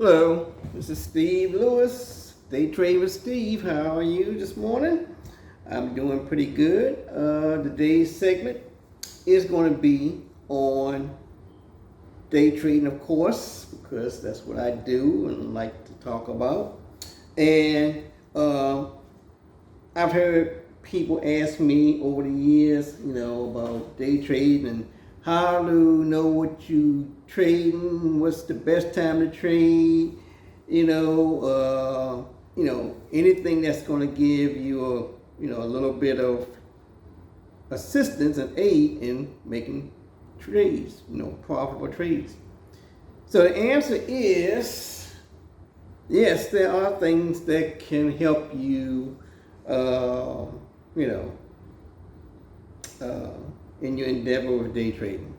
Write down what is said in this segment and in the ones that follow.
Hello, this is Steve Lewis, Day Trade with Steve. How are you this morning? I'm doing pretty good. Today's segment is going to be on day trading, of course, because that's what I do and like to talk about. And I've heard people ask me over the years, about day trading and how to know what you trading, what's the best time to trade, anything that's going to give you a little bit of assistance and aid in making trades, profitable trades. So the answer is yes, there are things that can help you, in your endeavor with day trading.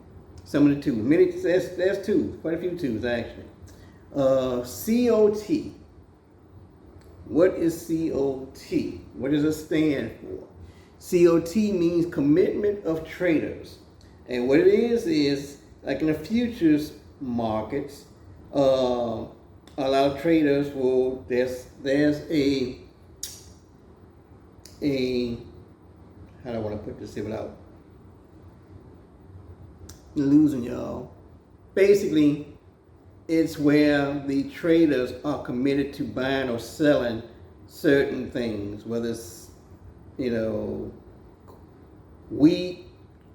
Some of the tools, there's tools, quite a few tools actually. COT. What is COT? What does it stand for? COT means commitment of traders. And what it is like in the futures markets, a lot of traders will, there's a how do I want to put this without losing y'all. Basically, it's where the traders are committed to buying or selling certain things, whether it's, wheat,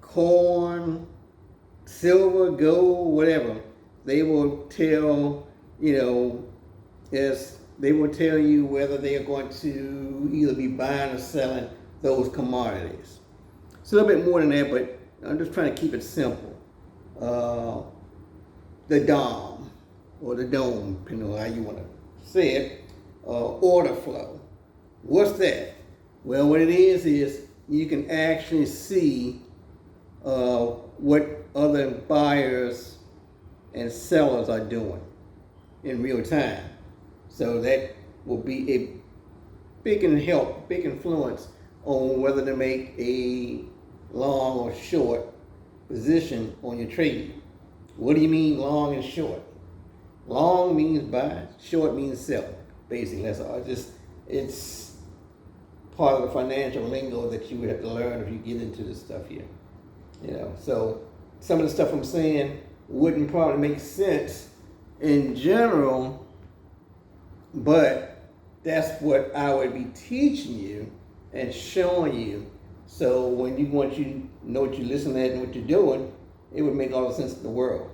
corn, silver, gold, whatever. They will tell, they will tell you whether they are going to either be buying or selling those commodities. It's a little bit more than that, but I'm just trying to keep it simple. The DOM, or the dome, depending on how you want to say it, order flow. What's that? Well, what it is you can actually see what other buyers and sellers are doing in real time. So that will be a big influence on whether to make a long or short position on your trade. What do you mean long and short? Long means buy, short means sell. Basically, that's all. It's part of the financial lingo that you would have to learn if you get into this stuff here. So some of the stuff I'm saying wouldn't probably make sense in general, but that's what I would be teaching you and showing you. So when you want you to know what you're listening at and what you're doing, it would make all the sense in the world.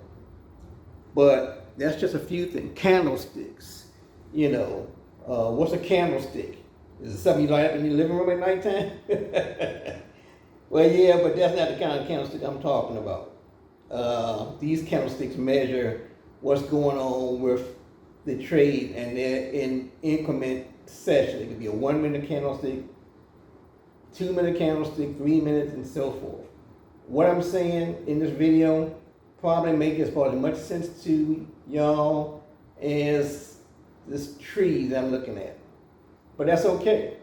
But that's just a few things. Candlesticks. What's a candlestick? Is it something you light up in your living room at nighttime? Well, yeah, but that's not the kind of candlestick I'm talking about. These candlesticks measure what's going on with the trade, and they're in increment session. It could be a 1 minute candlestick, 2 minute candlestick, 3 minutes, and so forth. What I'm saying in this video probably make as much sense to y'all as this tree that I'm looking at. But that's okay.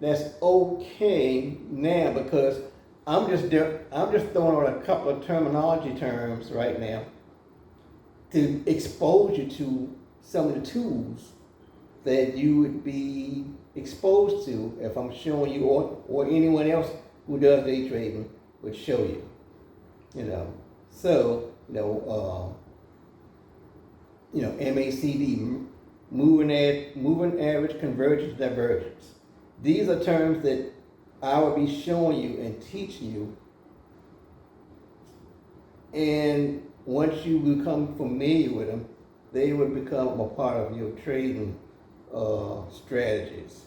That's okay now, because I'm just throwing on a couple of terminology terms right now to expose you to some of the tools that you would be exposed to if I'm showing you, or anyone else who does day trading would show you. So MACD, moving average convergence divergence. These are terms that I will be showing you and teaching you. And once you become familiar with them, they will become a part of your trading strategies.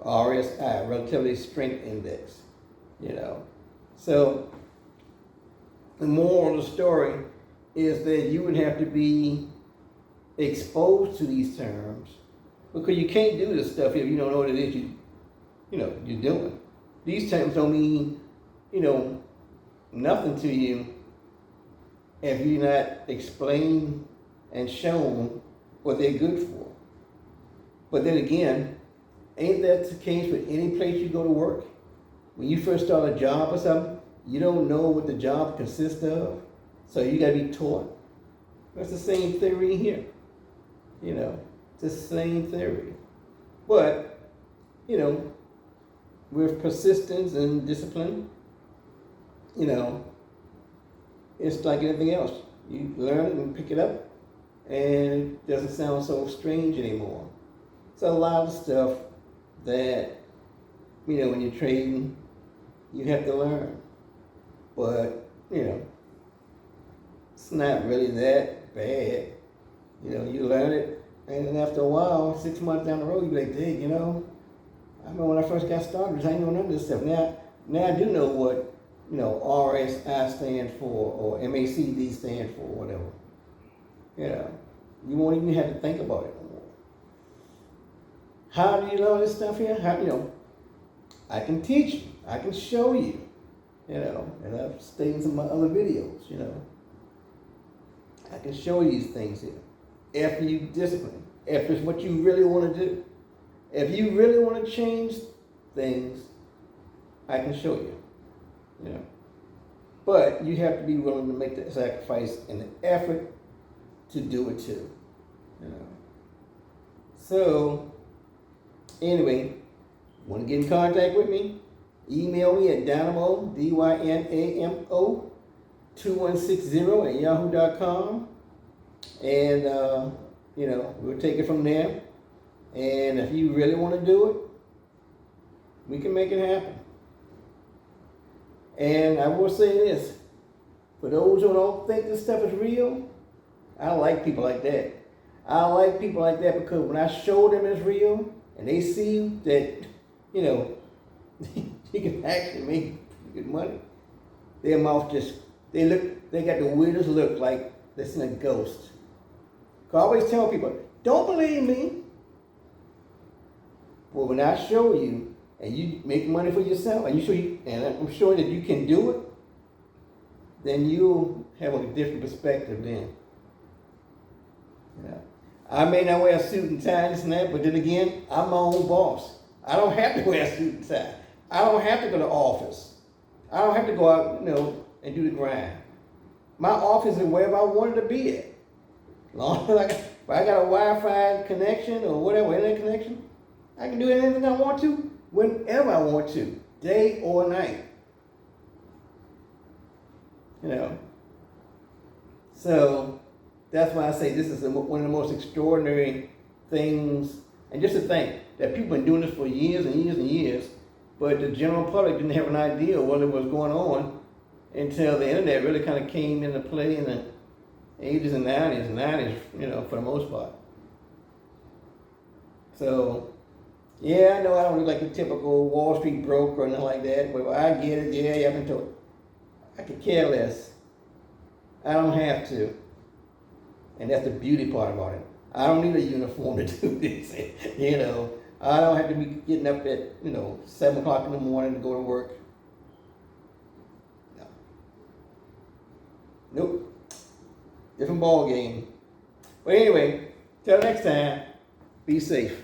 RSI, Relativity Strength Index. So the moral of the story is that you would have to be exposed to these terms, because you can't do this stuff if you don't know what it is you're doing. These terms don't mean nothing to you if you're not explained and shown what they're good for. But then again, ain't that the case with any place you go to work? When you first start a job or something, you don't know what the job consists of, so you gotta be taught. That's the same theory here. You know, it's the same theory. But, you know, with persistence and discipline, you know, it's like anything else. You learn it and pick it up, and it doesn't sound so strange anymore. So a lot of stuff that, you know, when you're trading, you have to learn. But, you know, it's not really that bad. You know, you learn it, and then after a while, 6 months down the road, you be like, dang, you know, I remember when I first got started, I didn't know none of this stuff. Now I do know what, you know, RSI stands for, or MACD stands for, or whatever. You know, you won't even have to think about it no more. How do you learn this stuff here? How, you know, I can teach you. I can show you. You know, and I've stated in some of my other videos, you know. I can show you these things here. If you discipline, if it's what you really want to do. If you really want to change things, I can show you. You know. But you have to be willing to make the sacrifice and the effort to do it too. You know. So, anyway, want to get in contact with me? Email me at dynamo, dynamo, 2160 at yahoo.com. And, you know, we'll take it from there. And if you really want to do it, we can make it happen. And I will say this, for those who don't think this stuff is real, I like people like that. I like people like that because when I show them it's real and they see that, you know, you can actually make good money, their mouth just, they got the weirdest look, like they're seeing a ghost. I always tell people, don't believe me. But when I show you and you make money for yourself, and I'm showing that you can do it, then you'll have a different perspective then. You know, I may not wear a suit and tie and that, but then again, I'm my own boss. I don't have to wear a suit and tie. I don't have to go to the office. I don't have to go out, you know, and do the grind. My office is wherever I wanted to be at. As long as if I got a Wi-Fi connection or whatever, internet connection, I can do anything I want to, whenever I want to, day or night. You know. So that's why I say this is one of the most extraordinary things. And just to think that people have been doing this for years and years and years, but the general public didn't have an idea of what was going on until the internet really kind of came into play in the 80s and 90s, you know, for the most part. So, yeah, I know I don't look like a typical Wall Street broker or nothing like that, but I get it, yeah, you haven't told. I could care less. I don't have to. And that's the beauty part about it. I don't need a uniform to do this, you know. I don't have to be getting up at, you know, 7 o'clock in the morning to go to work. No. Nope. Different ball game. But anyway, till next time, be safe.